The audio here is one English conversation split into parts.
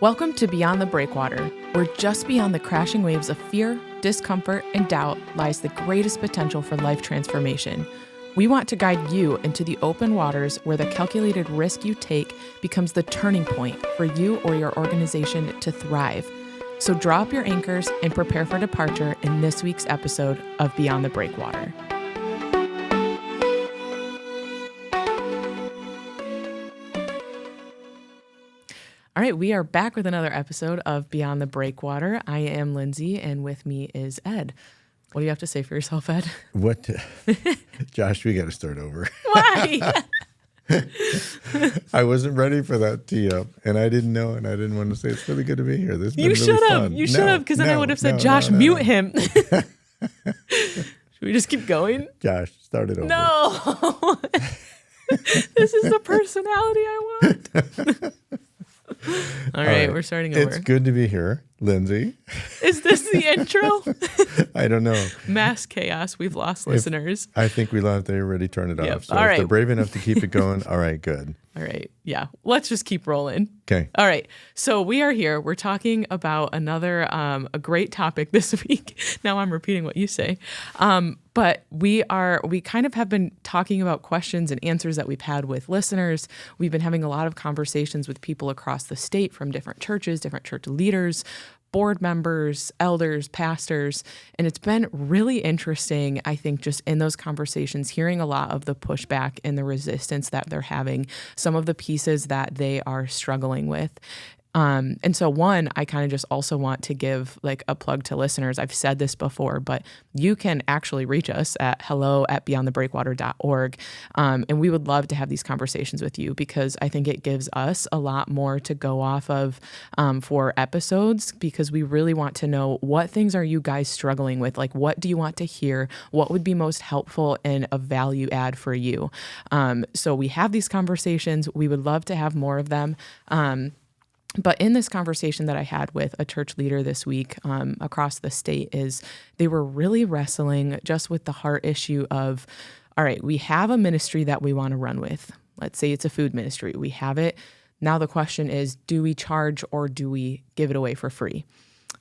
Welcome to Beyond the Breakwater, where just beyond the crashing waves of fear, discomfort, and doubt lies the greatest potential for life transformation. We want to guide you into the open waters where the calculated risk you take becomes the turning point for you or your organization to thrive. So draw up your anchors and prepare for departure in this week's episode of Beyond the Breakwater. All right, we are back with another episode of Beyond the Breakwater. I am Lyndsay, and with me is Ed. What do you have to say for yourself, Ed? What? Josh, we got to start over. Why? I wasn't ready for that tee up, and I didn't know, and I didn't want to say it's really good to be here. This has been really fun. You should have, because then I would have said, Josh, mute him. Should we just keep going? Josh, start it over. No. This is the personality I want. All right, we're starting over. It's good to be here, Lyndsay. Is this the intro? I don't know. Mass chaos. We've lost listeners. I think we lost. They already turned it off. So all if right. they're brave enough to keep it going, all right, good. All right. Yeah. Let's just keep rolling. Okay. All right. So we are here. We're talking about another a great topic this week. Now I'm repeating what you say. But we kind of have been talking about questions and answers that we've had with listeners. We've been having a lot of conversations with people across the state from different churches, different church leaders, board members, elders, pastors, and it's been really interesting, I think, just in those conversations, hearing a lot of the pushback and the resistance that they're having, some of the pieces that they are struggling with. And so one, I kind of just also want to give like a plug to listeners. I've said this before, but you can actually reach us at hello@beyondthebreakwater.org. And we would love to have these conversations with you because I think it gives us a lot more to go off of for episodes, because we really want to know what things are you guys struggling with? Like, what do you want to hear? What would be most helpful and a value add for you? So we have these conversations. We would love to have more of them. But in this conversation that I had with a church leader this week across the state, is they were really wrestling just with the heart issue of, all right, we have a ministry that we want to run with. Let's say it's a food ministry. We have it. Now the question is, do we charge or do we give it away for free?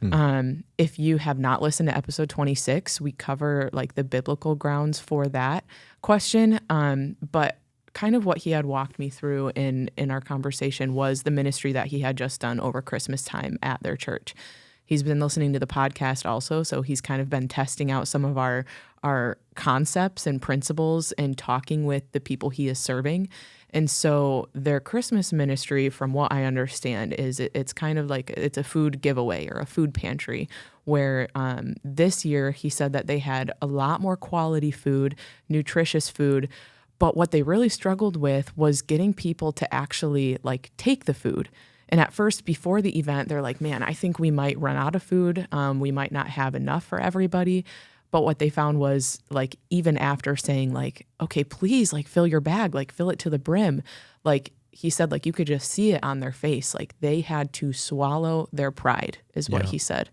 If you have not listened to episode 26, we cover like the biblical grounds for that question. But kind of what he had walked me through in our conversation was the ministry that he had just done over Christmas time at their church. He's been listening to the podcast also, so he's kind of been testing out some of our concepts and principles and talking with the people he is serving. And so their Christmas ministry, from what I understand, is it's kind of like it's a food giveaway or a food pantry, where this year he said that they had a lot more quality food, nutritious food. But what they really struggled with was getting people to actually like take the food. And at first, before the event, they're like, man, I think we might run out of food. We might not have enough for everybody. But what they found was, like, even after saying like, okay, please, like, fill your bag, like, fill it to the brim. Like he said, like, you could just see it on their face. Like they had to swallow their pride is what he said.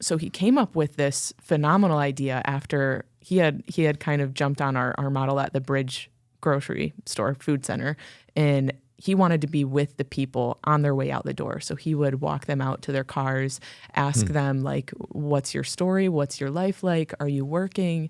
So he came up with this phenomenal idea after he had kind of jumped on our model at the Bridge grocery store food center, and he wanted to be with the people on their way out the door. So he would walk them out to their cars, ask them like, what's your story? What's your life like? Are you working?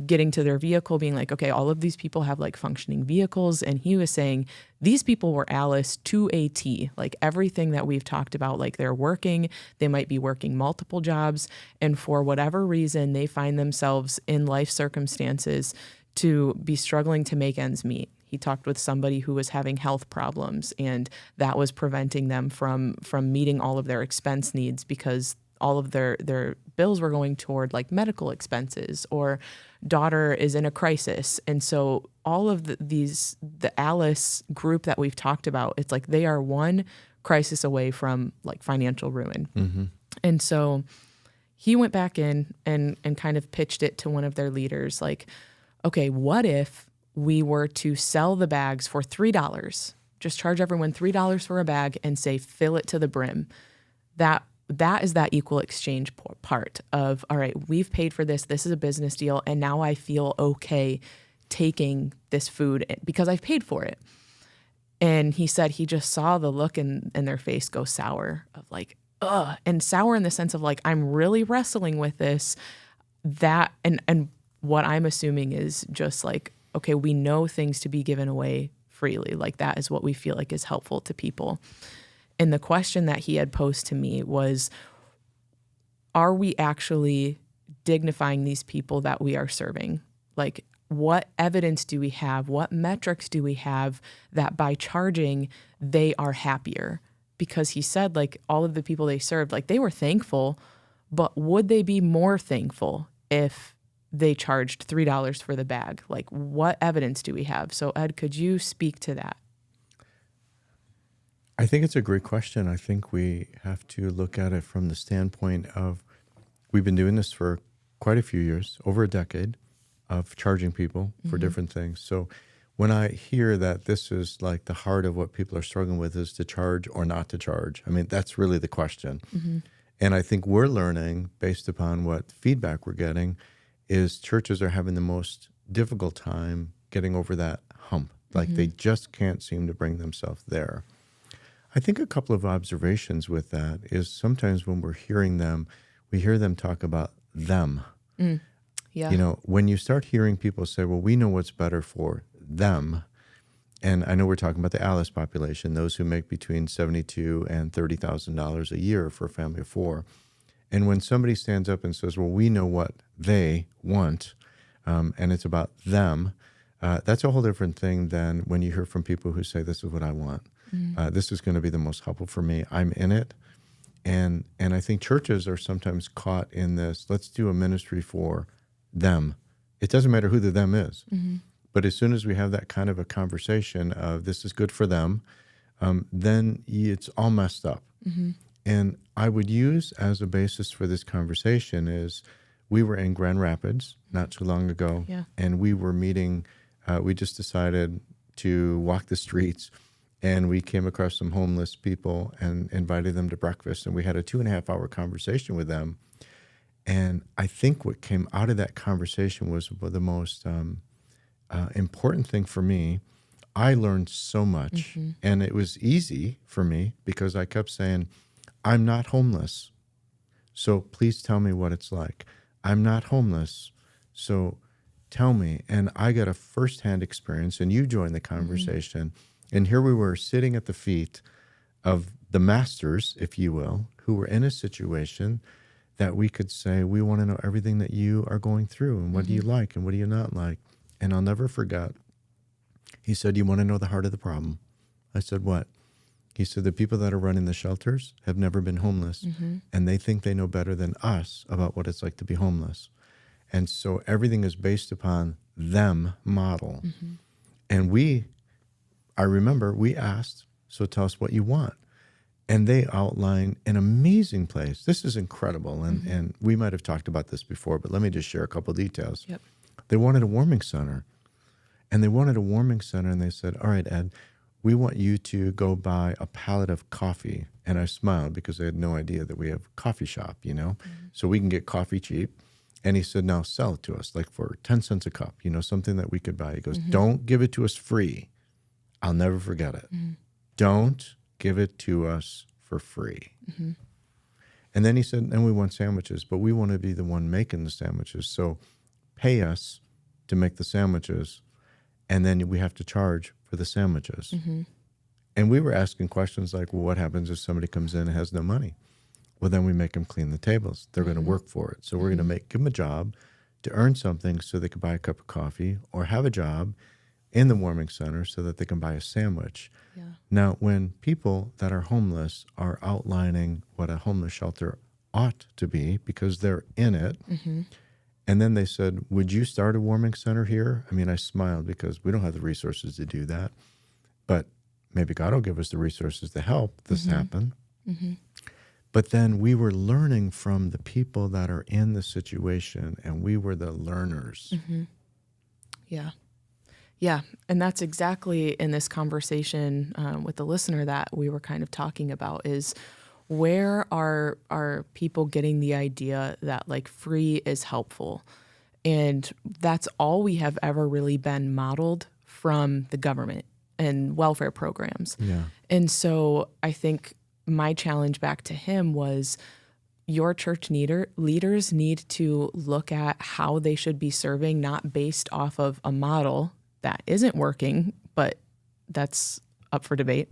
Getting to their vehicle, being like, okay, all of these people have like functioning vehicles. And he was saying these people were Alice to a T, like everything that we've talked about, like they're working, they might be working multiple jobs. And for whatever reason, they find themselves in life circumstances to be struggling to make ends meet. He talked with somebody who was having health problems, and that was preventing them from meeting all of their expense needs because all of their bills were going toward like medical expenses, or daughter is in a crisis. And so all of the Alice group that we've talked about, it's like they are one crisis away from like financial ruin. Mm-hmm. And so he went back in and kind of pitched it to one of their leaders, like, okay, what if we were to sell the bags for $3, just charge everyone $3 for a bag and say, fill it to the brim. That is that equal exchange part of, all right, we've paid for this. This is a business deal. And now I feel okay taking this food because I've paid for it. And he said he just saw the look in their face go sour of like, ugh, and sour in the sense of like, I'm really wrestling with this, that, and what I'm assuming is just like, okay, we know things to be given away freely. Like that is what we feel like is helpful to people. And the question that he had posed to me was, are we actually dignifying these people that we are serving? Like, what evidence do we have? What metrics do we have that by charging, they are happier? Because he said, like, all of the people they served, like, they were thankful, but would they be more thankful if they charged $3 for the bag? Like, what evidence do we have? So, Ed, could you speak to that? I think it's a great question. I think we have to look at it from the standpoint of we've been doing this for quite a few years, over a decade, of charging people for different things. So when I hear that this is like the heart of what people are struggling with is to charge or not to charge, I mean, that's really the question. And I think we're learning, based upon what feedback we're getting, is churches are having the most difficult time getting over that hump. Like they just can't seem to bring themselves there. I think a couple of observations with that is sometimes when we're hearing them, we hear them talk about them. Yeah. You know, when you start hearing people say, well, we know what's better for them, and I know we're talking about the Alice population, those who make between $72,000 and $30,000 a year for a family of four. And when somebody stands up and says, well, we know what they want, and it's about them, that's a whole different thing than when you hear from people who say, this is what I want. This is going to be the most helpful for me. I'm in it. And I think churches are sometimes caught in this, let's do a ministry for them. It doesn't matter who the them is. But as soon as we have that kind of a conversation of this is good for them, then it's all messed up. And I would use as a basis for this conversation is we were in Grand Rapids not too long ago, and we were meeting, we just decided to walk the streets, and we came across some homeless people and invited them to breakfast, and we had a 2.5-hour conversation with them. And I think what came out of that conversation was the most important thing for me. I learned so much, and it was easy for me because I kept saying, I'm not homeless, so please tell me what it's like. I'm not homeless, so tell me. And I got a firsthand experience, and you joined the conversation. And here we were sitting at the feet of the masters, if you will, who were in a situation that we could say, we want to know everything that you are going through, and what do you like and what do you not like. And I'll never forget, he said, you want to know the heart of the problem? I said, what? He said, the people that are running the shelters have never been homeless, and they think they know better than us about what it's like to be homeless. And so everything is based upon them model. And I remember we asked, so tell us what you want. And they outlined an amazing place. This is incredible. And we might have talked about this before, but let me just share a couple details. They wanted a warming center. And they wanted a warming center, and they said, all right, Ed, we want you to go buy a pallet of coffee. And I smiled because I had no idea that we have a coffee shop, you know, so we can get coffee cheap. And he said, now sell it to us, like for 10 cents a cup, you know, something that we could buy. He goes, don't give it to us free. I'll never forget it. Don't give it to us for free. And then he said, and we want sandwiches, but we want to be the one making the sandwiches. So pay us to make the sandwiches, and then we have to charge for the sandwiches. And we were asking questions like, well, what happens if somebody comes in and has no money? Well, then we make them clean the tables. They're going to work for it. So we're going to give them a job to earn something so they can buy a cup of coffee, or have a job in the warming center so that they can buy a sandwich. Now, when people that are homeless are outlining what a homeless shelter ought to be because they're in it, and then they said, would you start a warming center here? I mean, I smiled because we don't have the resources to do that, but maybe God will give us the resources to help this happen. But then we were learning from the people that are in the situation, and we were the learners. Yeah, and that's exactly in this conversation with the listener that we were kind of talking about is where are people getting the idea that like free is helpful? And that's all we have ever really been modeled from the government and welfare programs. Yeah. And so I think my challenge back to him was your church leaders need to look at how they should be serving, not based off of a model that isn't working, but that's up for debate.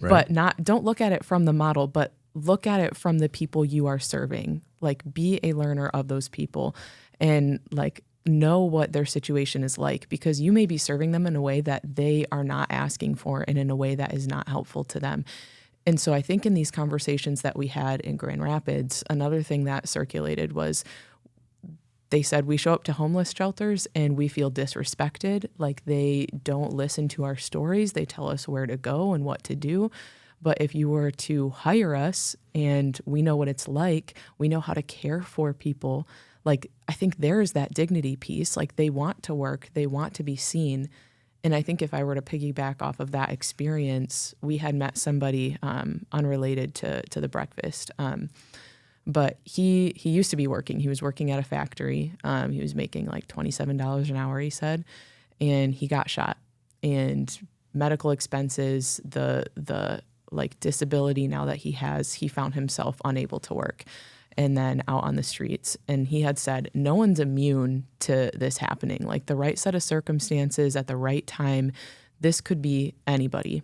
Right. But don't look at it from the model, but look at it from the people you are serving. Like, be a learner of those people and like know what their situation is like, because you may be serving them in a way that they are not asking for and in a way that is not helpful to them. And so I think in these conversations that we had in Grand Rapids, another thing that circulated was they said we show up to homeless shelters and we feel disrespected, like they don't listen to our stories. They tell us where to go and what to do. But if you were to hire us and we know what it's like, we know how to care for people, like I think there's that dignity piece. Like they want to work, they want to be seen. And I think if I were to piggyback off of that experience, we had met somebody unrelated to the breakfast. But he used to be working. He was working at a factory. He was making like $27 an hour, he said, and he got shot. And medical expenses, the like disability now that he has, he found himself unable to work and then out on the streets. And he had said, no one's immune to this happening. Like the right set of circumstances at the right time, this could be anybody.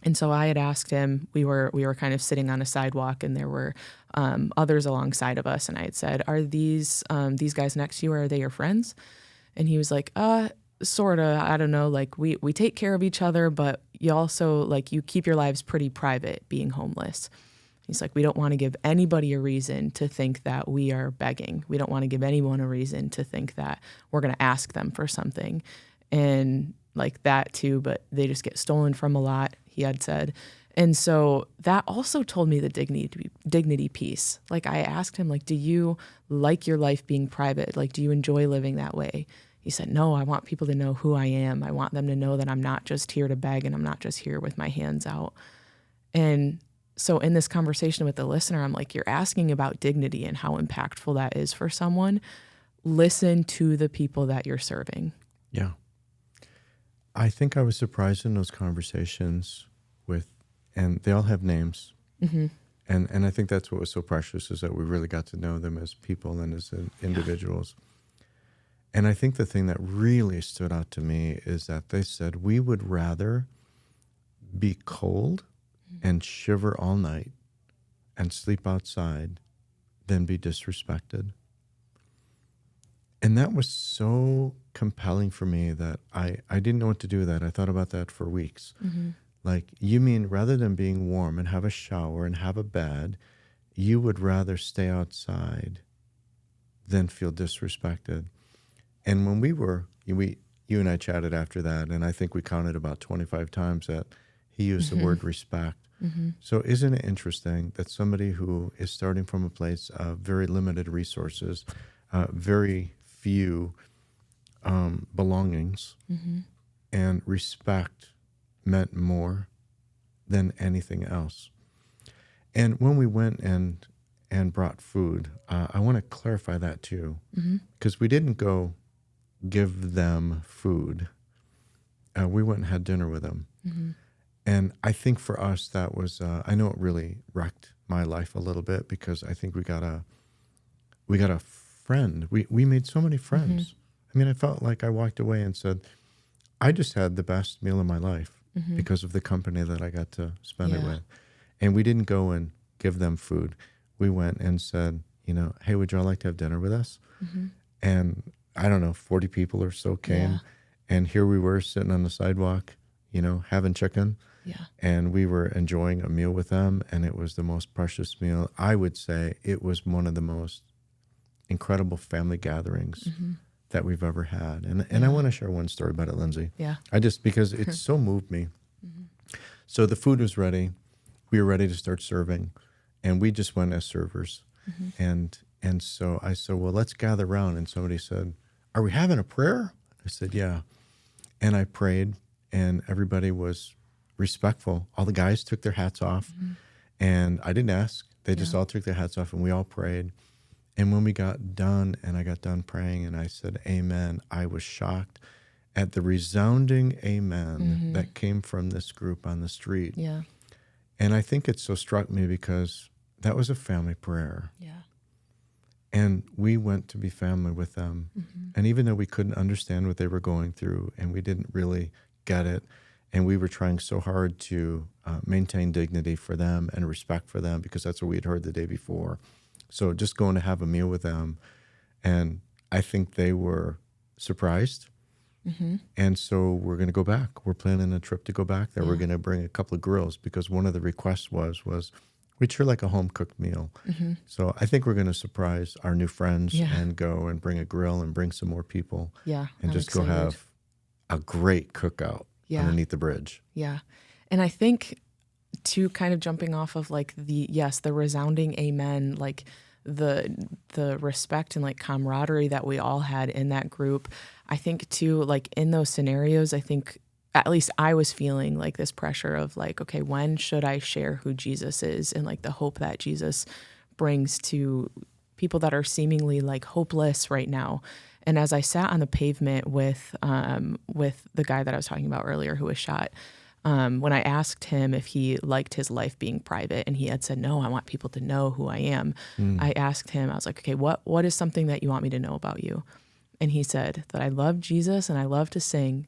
And so I had asked him, we were kind of sitting on a sidewalk and there were others alongside of us. And I had said, are these guys next to you, or are they your friends? And he was like, sort of, I don't know. Like we take care of each other, but you also like, you keep your lives pretty private being homeless. He's like, we don't want to give anybody a reason to think that we are begging. We don't want to give anyone a reason to think that we're going to ask them for something. And like that too, but they just get stolen from a lot, he had said. And so that also told me the dignity piece. Like I asked him, like, do you like your life being private? Like, do you enjoy living that way? He said, no, I want people to know who I am. I want them to know that I'm not just here to beg and I'm not just here with my hands out. And so in this conversation with the listener, I'm like, you're asking about dignity and how impactful that is for someone. Listen to the people that you're serving. Yeah. I think I was surprised in those conversations and they all have names. Mm-hmm. And I think that's what was so precious, is that we really got to know them as people and as individuals. Yeah. And I think the thing that really stood out to me is that they said, we would rather be cold and shiver all night and sleep outside than be disrespected. And that was so compelling for me that I didn't know what to do with that. I thought about that for weeks. Mm-hmm. Like, you mean rather than being warm and have a shower and have a bed, you would rather stay outside than feel disrespected. And when you and I chatted after that, and I think we counted about 25 times that he used the word respect. Mm-hmm. So isn't it interesting that somebody who is starting from a place of very limited resources, very few belongings, mm-hmm. and respect meant more than anything else. And when we went and brought food, I want to clarify that too, because we didn't go give them food. We went and had dinner with them. Mm-hmm. And I think for us, that was, I know it really wrecked my life a little bit, because I think we got a friend. We made so many friends. Mm-hmm. I mean, I felt like I walked away and said, I just had the best meal of my life because of the company that I got to spend it with. And we didn't go and give them food. We went and said, hey, would y'all like to have dinner with us? Mm-hmm. And I don't know, 40 people or so came. Yeah. And here we were sitting on the sidewalk, having chicken. Yeah. And we were enjoying a meal with them. And it was the most precious meal. I would say it was one of the most incredible family gatherings that we've ever had. And I want to share one story about it, Lyndsay. Yeah. Because it so moved me. Mm-hmm. So the food was ready. We were ready to start serving. And we just went as servers. Mm-hmm. And so I said, well, let's gather around. And somebody said, are we having a prayer? I said, yeah. And I prayed, and everybody was respectful. All the guys took their hats off, and I didn't ask. They just all took their hats off, and we all prayed. And when we got done, and I got done praying, and I said, amen, I was shocked at the resounding amen that came from this group on the street. Yeah. And I think it so struck me because that was a family prayer. Yeah. And we went to be family with them. And even though we couldn't understand what they were going through and we didn't really get it, and we were trying so hard to maintain dignity for them and respect for them because that's what we had heard the day before. So just going to have a meal with them. And I think they were surprised. And so we're going to go back. We're planning a trip to go back there. We're going to bring a couple of grills because one of the requests was we'd sure like a home-cooked meal. So I think we're going to surprise our new friends and go and bring a grill and bring some more people. Yeah. And just go have a great cookout underneath the bridge. Yeah. And I think, too, kind of jumping off of like the resounding amen, like the respect and like camaraderie that we all had in that group. I think too, like in those scenarios, I think at least I was feeling like this pressure of like, okay, when should I share who Jesus is and like the hope that Jesus brings to people that are seemingly like hopeless right now. And as I sat on the pavement with the guy that I was talking about earlier who was shot, when I asked him if he liked his life being private, and he had said, no, I want people to know who I am. I asked him, I was like, okay, what is something that you want me to know about you? And he said that I love Jesus and I love to sing.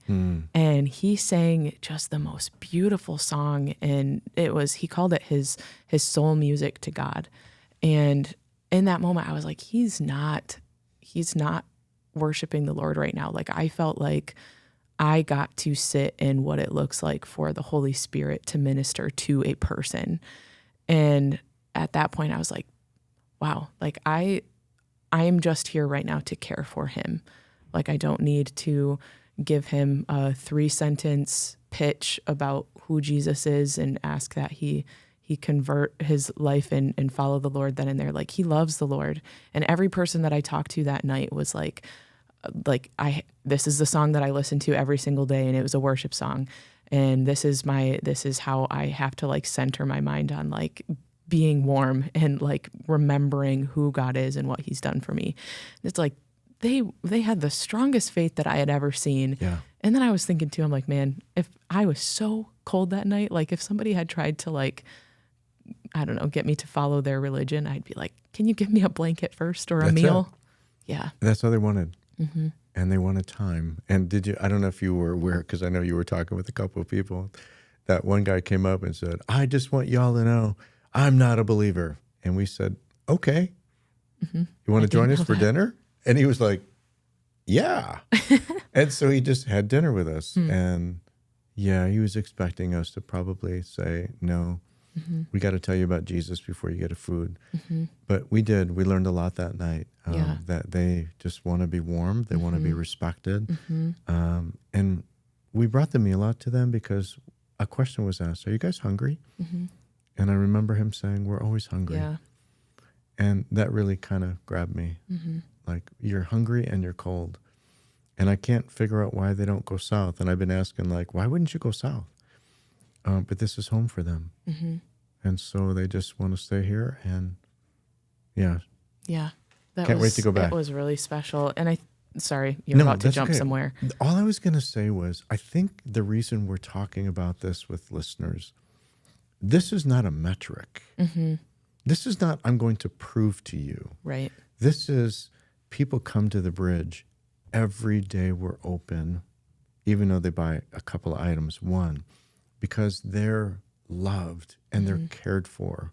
And he sang just the most beautiful song. And he called it his soul music to God. And in that moment, I was like, he's not worshiping the Lord right now. Like I felt like I got to sit in what it looks like for the Holy Spirit to minister to a person. And at that point I was like, wow, like I am just here right now to care for him. Like I don't need to give him a 3-sentence pitch about who Jesus is and ask that he convert his life and follow the Lord then and there. Like he loves the Lord. And every person that I talked to that night was like this is the song that I listen to every single day, and it was a worship song. And this is how I have to like center my mind on like being warm and like remembering who God is and what he's done for me. It's like they had the strongest faith that I had ever seen. Yeah. And then I was thinking too, I'm like, man, if I was so cold that night, like if somebody had tried to like, I don't know, get me to follow their religion, I'd be like, can you give me a blanket first or a meal? Yeah. That's all they wanted. And they wanted time. And I don't know if you were aware, because I know you were talking with a couple of people, that one guy came up and said, I just want y'all to know I'm not a believer. And we said, okay, you want to join us for dinner? And he was like, yeah. And so he just had dinner with us. And yeah, he was expecting us to probably say, no, we got to tell you about Jesus before you get a food. But we did. We learned a lot that night, that they just want to be warm. They want to be respected. And we brought the meal out to them because a question was asked, are you guys hungry? And I remember him saying, we're always hungry. Yeah. And that really kind of grabbed me. Like, you're hungry and you're cold. And I can't figure out why they don't go south. And I've been asking, like, why wouldn't you go south? But this is home for them. And so they just want to stay here. And yeah. Can't wait to go back. That was really special. And sorry, you're about to jump somewhere. All I was going to say was, I think the reason we're talking about this with listeners, this is not a metric. This is not, I'm going to prove to you. Right. This is, people come to the bridge every day. We're open, even though they buy a couple of items, one, because they're loved and they're cared for.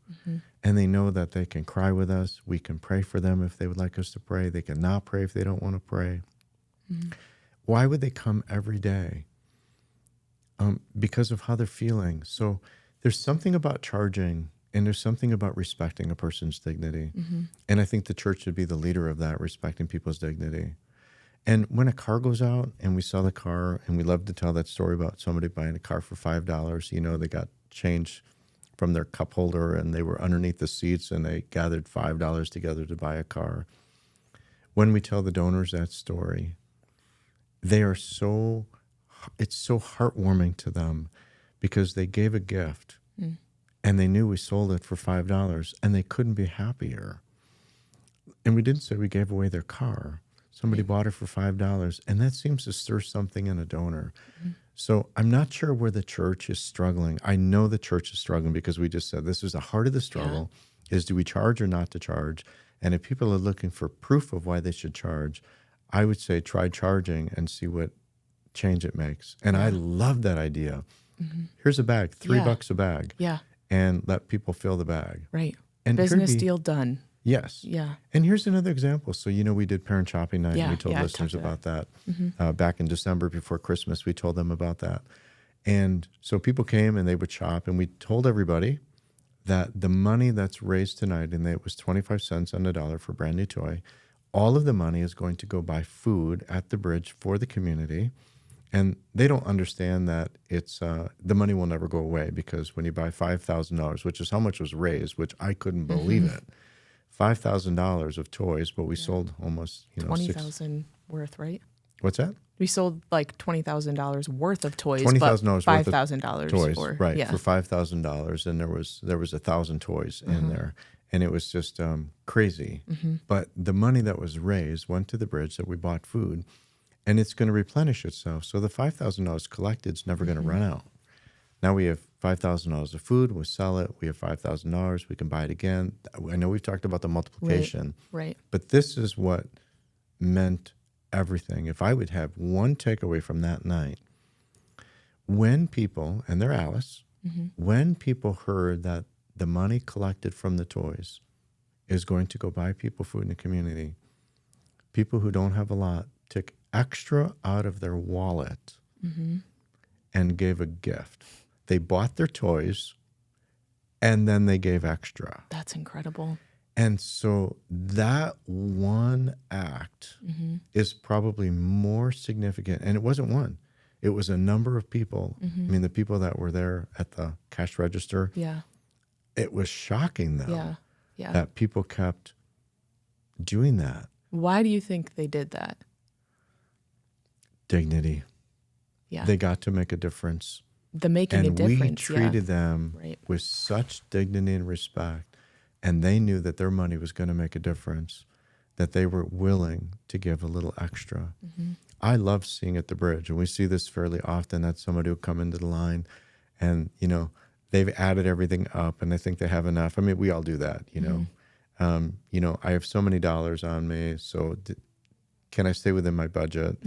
And they know that they can cry with us. We can pray for them if they would like us to pray. They can not pray if they don't want to pray. Why would they come every day? Because of how they're feeling. So there's something about charging, and there's something about respecting a person's dignity. And I think the church should be the leader of that, respecting people's dignity. And when a car goes out and we sell the car, and we love to tell that story about somebody buying a car for $5, you know, they got change from their cup holder and they were underneath the seats and they gathered $5 together to buy a car. When we tell the donors that story, it's so heartwarming to them because they gave a gift and they knew we sold it for $5 and they couldn't be happier. And we didn't say we gave away their car, Somebody bought it for $5, and that seems to stir something in a donor. So I'm not sure where the church is struggling. I know the church is struggling because we just said this is the heart of the struggle, is do we charge or not to charge? And if people are looking for proof of why they should charge, I would say try charging and see what change it makes. And I love that idea. Here's a bag, $3 a bag. Yeah. And let people fill the bag. Right. And Business deal done. Yes. Yeah. And here's another example. So, we did parent shopping night, and we told listeners about that. Back in December before Christmas, we told them about that. And so people came and they would shop, and we told everybody that the money that's raised tonight, and it was 25 cents on the dollar for a brand new toy, all of the money is going to go buy food at the bridge for the community. And they don't understand that it's the money will never go away, because when you buy $5,000, which is how much was raised, which I couldn't believe it, $5,000 of toys, but we sold almost 20,000 worth, right? What's that? We sold like $20,000 worth of toys, $20,000 but $5,000 toys, for right? For $5,000, and there was 1,000 toys in there, and it was just crazy. But the money that was raised went to the bridge that we bought food, and it's going to replenish itself. So the $5,000 collected is never going to run out. Now we have $5,000 of food. We'll sell it. We have $5,000. We can buy it again. I know we've talked about the multiplication, right? But this is what meant everything. If I would have one takeaway from that night, when people, and they're Alice, when people heard that the money collected from the toys is going to go buy people food in the community, people who don't have a lot took extra out of their wallet and gave a gift. They bought their toys, and then they gave extra. That's incredible. And so that one act is probably more significant. And it wasn't one. It was a number of people. I mean, the people that were there at the cash register, it was shocking them that people kept doing that. Why do you think they did that? Dignity. Yeah. They got to make a difference. The making a difference. And we treated them with such dignity and respect, and they knew that their money was going to make a difference, that they were willing to give a little extra. I love seeing at the bridge, and we see this fairly often, that somebody will come into the line and, they've added everything up and they think they have enough. I mean, we all do that, I have so many dollars on me, so can I stay within my budget?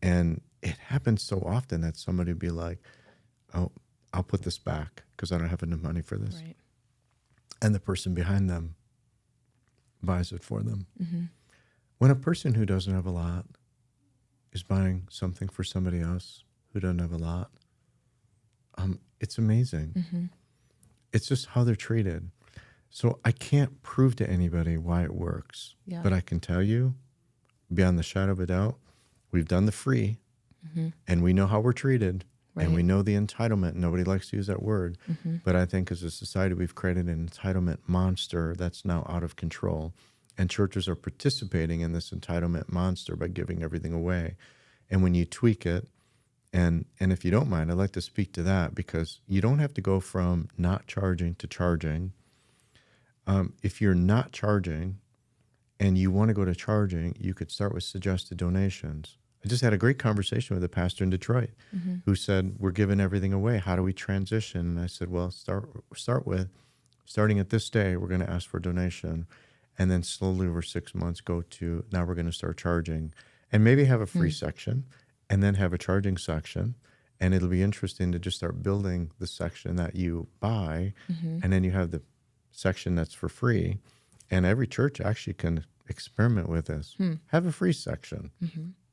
And it happens so often that somebody would be like, oh, I'll put this back because I don't have enough money for this. Right. And the person behind them buys it for them. When a person who doesn't have a lot is buying something for somebody else who doesn't have a lot, it's amazing. It's just how they're treated. So I can't prove to anybody why it works, but I can tell you, beyond the shadow of a doubt, we've done the free, and we know how we're treated. Right. And we know the entitlement. Nobody likes to use that word. But I think as a society, we've created an entitlement monster that's now out of control. And churches are participating in this entitlement monster by giving everything away. And when you tweak it, and if you don't mind, I'd like to speak to that, because you don't have to go from not charging to charging. If you're not charging and you want to go to charging, you could start with suggested donations. I just had a great conversation with a pastor in Detroit who said, we're giving everything away. How do we transition? And I said, well, starting at this day, we're going to ask for a donation. And then slowly over 6 months go to, now we're going to start charging. And maybe have a free section and then have a charging section. And it'll be interesting to just start building the section that you buy. And then you have the section that's for free. And every church actually can experiment with this. Have a free section.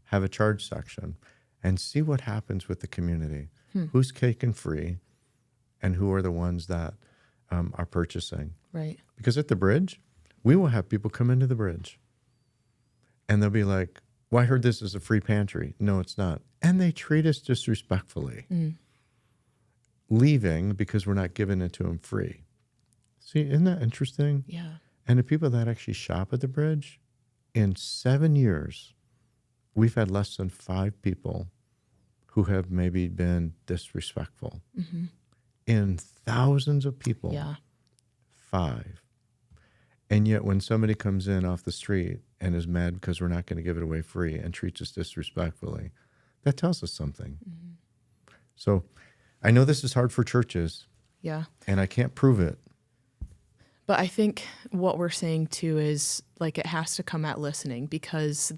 Have a charge section, and see what happens with the community. Who's taken free, and who are the ones that are purchasing. Right. Because at the bridge, we will have people come into the bridge, and they'll be like, well, I heard this is a free pantry. No, it's not. And they treat us disrespectfully, leaving because we're not giving it to them free. See, isn't that interesting? Yeah. And the people that actually shop at the bridge, in 7 years, we've had less than 5 people who have maybe been disrespectful. In thousands of people, 5. And yet when somebody comes in off the street and is mad because we're not going to give it away free and treats us disrespectfully, that tells us something. So I know this is hard for churches. Yeah. And I can't prove it. But I think what we're saying too is like it has to come at listening, because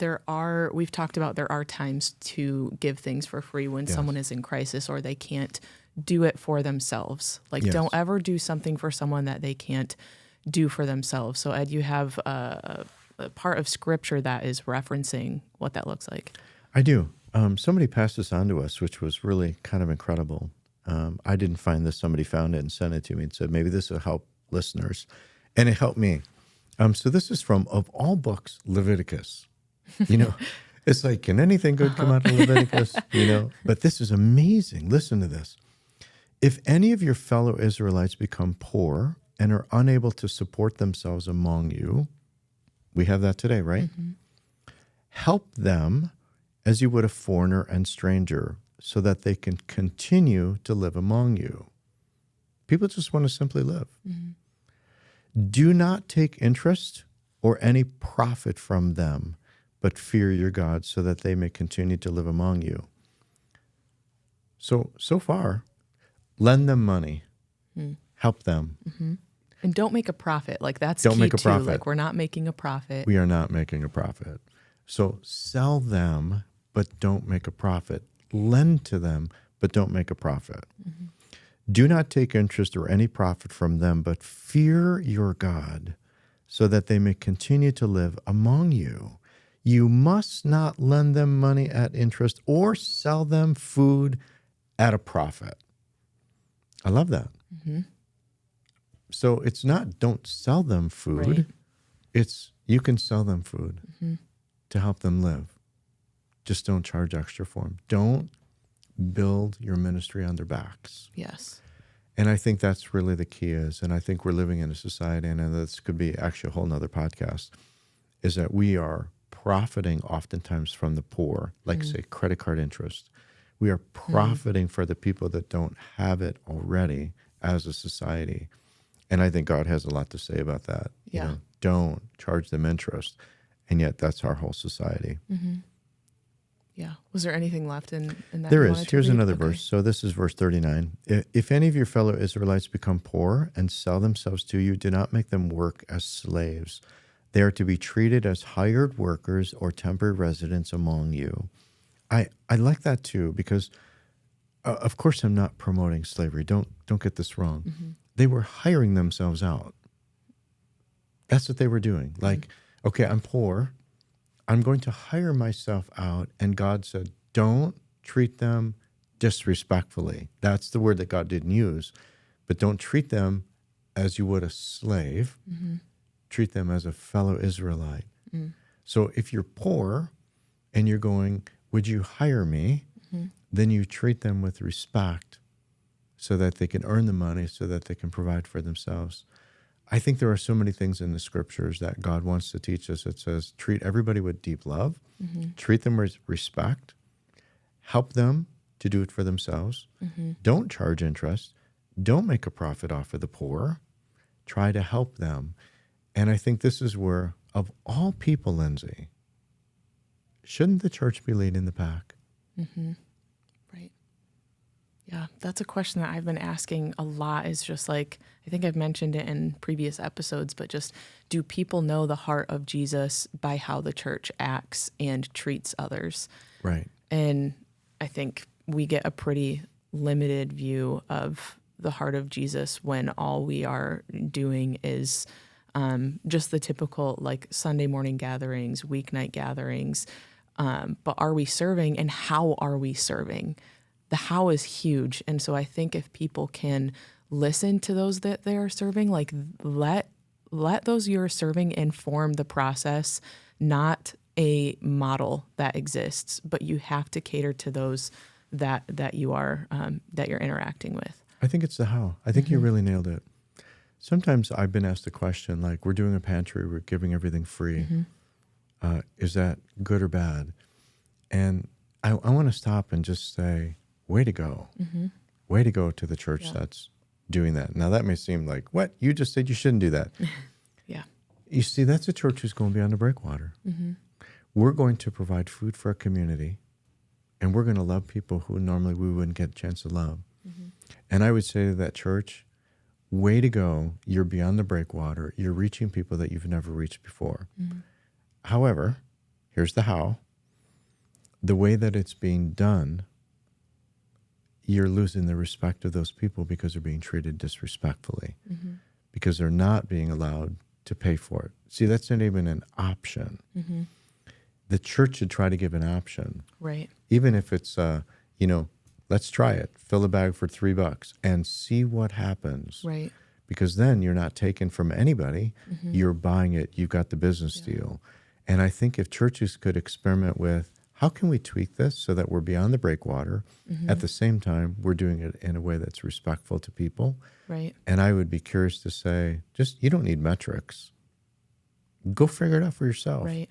we've talked about there are times to give things for free when someone is in crisis or they can't do it for themselves. Like don't ever do something for someone that they can't do for themselves. So Ed, you have a part of scripture that is referencing what that looks like. I do. Somebody passed this on to us, which was really kind of incredible. I didn't find this. Somebody found it and sent it to me and said, maybe this will help listeners. And it helped me. So this is from, of all books, Leviticus. It's like, can anything good come out of Leviticus? But this is amazing. Listen to this. If any of your fellow Israelites become poor and are unable to support themselves among you, we have that today, right? Help them as you would a foreigner and stranger, so that they can continue to live among you. People just want to simply live. Do not take interest or any profit from them, but fear your God, so that they may continue to live among you. So far, lend them money, help them. And don't make a profit. Like that's Don't key make a too. profit. Like we're not making a profit. We are not making a profit. So sell them, but don't make a profit. Lend to them, but don't make a profit. Do not take interest or any profit from them, but fear your God, so that they may continue to live among you. You must not lend them money at interest or sell them food at a profit. I love that. So it's not don't sell them food. Right. It's you can sell them food to help them live. Just don't charge extra for them. Don't build your ministry on their backs. Yes. And I think that's really the key is, and I think we're living in a society, and this could be actually a whole nother podcast, is that we are profiting oftentimes from the poor, like say credit card interest. We are profiting for the people that don't have it already as a society. And I think God has a lot to say about that. Yeah. Don't charge them interest. And yet that's our whole society. Yeah. Was there anything left in that? There you is. wanted to Here's read? another Okay. verse. So this is verse 39. If any of your fellow Israelites become poor and sell themselves to you, do not make them work as slaves. They are to be treated as hired workers or temporary residents among you. I like that too, because of course I'm not promoting slavery. Don't get this wrong. They were hiring themselves out. That's what they were doing. Like, okay, I'm poor. I'm going to hire myself out. And God said, don't treat them disrespectfully. That's the word that God didn't use. But don't treat them as you would a slave. Treat them as a fellow Israelite. So if you're poor and you're going, would you hire me? Then you treat them with respect so that they can earn the money, so that they can provide for themselves. I think there are so many things in the scriptures that God wants to teach us. It says, treat everybody with deep love, treat them with respect, help them to do it for themselves. Don't charge interest. Don't make a profit off of the poor. Try to help them. And I think this is where, of all people, Lyndsay, shouldn't the church be leading the pack? Right. Yeah, that's a question that I've been asking a lot, is just like, I think I've mentioned it in previous episodes, but just do people know the heart of Jesus by how the church acts and treats others? Right. And I think we get a pretty limited view of the heart of Jesus when all we are doing is just the typical like Sunday morning gatherings, weeknight gatherings. But are we serving, and how are we serving? The how is huge. And so I think if people can listen to those that they are serving, like let those you're serving inform the process, not a model that exists, but you have to cater to those that you are that you're interacting with. I think it's the how. I think you really nailed it. Sometimes I've been asked the question, like, we're doing a pantry, we're giving everything free. Is that good or bad? And I want to stop and just say, way to go. Way to go to the church that's doing that. Now, that may seem like, what? You just said you shouldn't do that. Yeah. You see, that's a church who's going beyond the breakwater. We're going to provide food for our community, and we're going to love people who normally we wouldn't get a chance to love. And I would say to that church, way to go. You're beyond the breakwater. You're reaching people that you've never reached before. However, here's the how. The way that it's being done, you're losing the respect of those people because they're being treated disrespectfully, because they're not being allowed to pay for it. See, that's not even an option. The church should try to give an option. Right. Even if it's, let's try it. Fill a bag for $3 and see what happens. Right. Because then you're not taking from anybody. You're buying it. You've got the business deal. And I think if churches could experiment with, how can we tweak this so that we're beyond the breakwater? At the same time, we're doing it in a way that's respectful to people. Right. And I would be curious to say, you don't need metrics. Go figure it out for yourself. Right.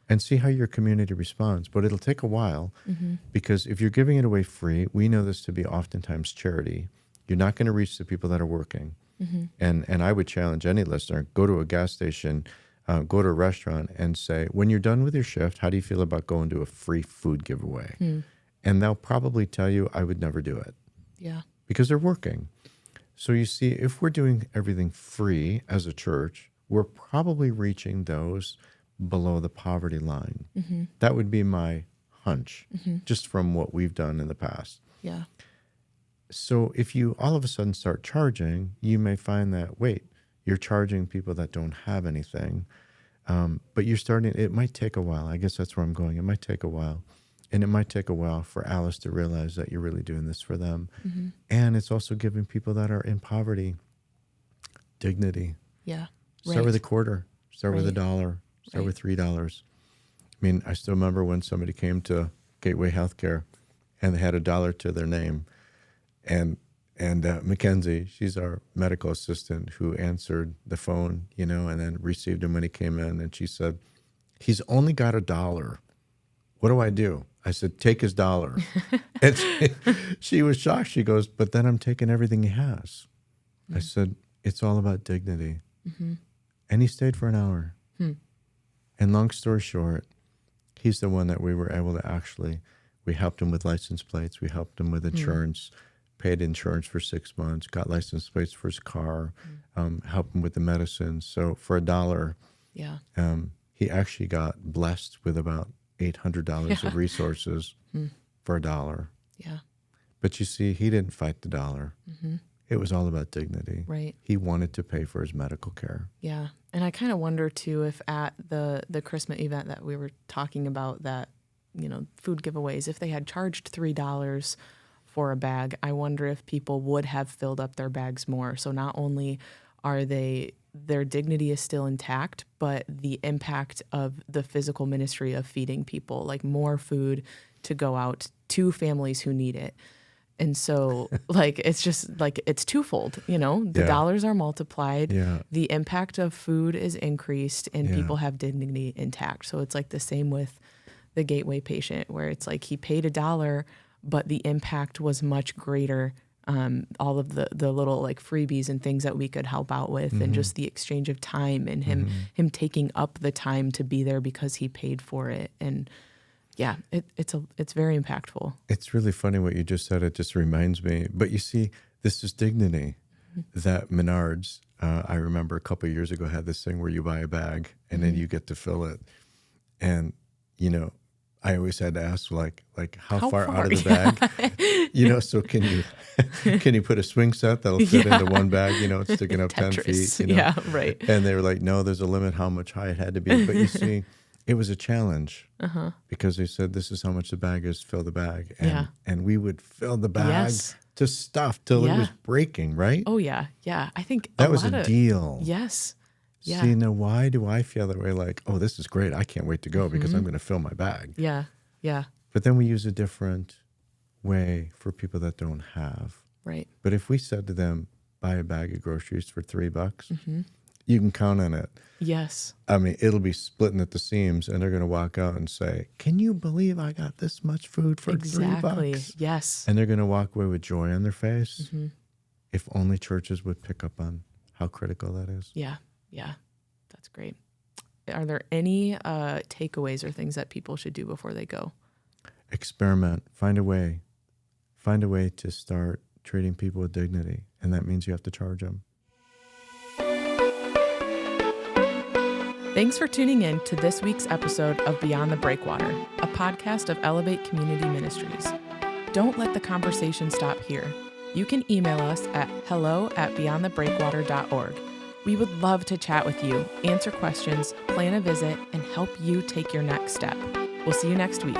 And see how your community responds. But it'll take a while because if you're giving it away free, we know this to be oftentimes charity. You're not going to reach the people that are working. And I would challenge any listener, go to a gas station, go to a restaurant and say, when you're done with your shift, how do you feel about going to a free food giveaway? And they'll probably tell you, I would never do it. Yeah. Because they're working. So you see, if we're doing everything free as a church, we're probably reaching those below the poverty line. That would be my hunch, just from what we've done in the past. Yeah. So if you all of a sudden start charging, you may find that, wait, you're charging people that don't have anything. But you're starting, it might take a while. I guess that's where I'm going. It might take a while. And it might take a while for Alice to realize that you're really doing this for them. And it's also giving people that are in poverty dignity. Yeah. Start with a quarter, start with $1, start with $3. I mean, I still remember when somebody came to Gateway Healthcare and they had $1 to their name. And Mackenzie, she's our medical assistant who answered the phone, and then received him when he came in. And she said, he's only got $1. What do I do? I said, take his $1. And she was shocked. She goes, but then I'm taking everything he has. I said, it's all about dignity. And he stayed for an hour. And long story short, he's the one that we were able to we helped him with license plates. We helped him with insurance, paid insurance for 6 months, got license plates for his car, helped him with the medicine. So for $1, he actually got blessed with about $800 of resources for $1. Yeah. But you see, he didn't fight the dollar. It was all about dignity. Right. He wanted to pay for his medical care. Yeah. And I kind of wonder, too, if at the Christmas event that we were talking about, that, food giveaways, if they had charged $3 for a bag, I wonder if people would have filled up their bags more. So not only are their dignity is still intact, but the impact of the physical ministry of feeding people, like more food to go out to families who need it. And so, it's just it's twofold, the dollars are multiplied, the impact of food is increased, and people have dignity intact. So it's the same with the Gateway patient, where it's he paid $1, but the impact was much greater. All of the little freebies and things that we could help out with, and just the exchange of time, and him taking up the time to be there because he paid for it. And yeah, it's very impactful. It's really funny what you just said. It just reminds me. But you see, this is dignity. That Menards, I remember a couple of years ago, had this thing where you buy a bag and then you get to fill it. And, I always had to ask, how far out of the bag? So can you put a swing set that'll fit into one bag? It's sticking up 10 feet. Yeah, right. And they were like, no, there's a limit how much high it had to be. But you see, it was a challenge because they said, this is how much the bag is, fill the bag. And we would fill the bag to stuff till it was breaking, right? Oh, yeah. Yeah. I think that was a deal. Yes. Yeah. See, now why do I feel that way? Oh, this is great. I can't wait to go because I'm going to fill my bag. Yeah. Yeah. But then we use a different way for people that don't have. Right. But if we said to them, buy a bag of groceries for $3, you can count on it. Yes. I mean, it'll be splitting at the seams, and they're going to walk out and say, can you believe I got this much food for $3? Yes. And they're going to walk away with joy on their face. If only churches would pick up on how critical that is. Yeah. Yeah. That's great. Are there any takeaways or things that people should do before they go? Experiment. Find a way. Find a way to start treating people with dignity. And that means you have to charge them. Thanks for tuning in to this week's episode of Beyond the Breakwater, a podcast of Elevate Community Ministries. Don't let the conversation stop here. You can email us at hello@beyondthebreakwater.org. We would love to chat with you, answer questions, plan a visit, and help you take your next step. We'll see you next week.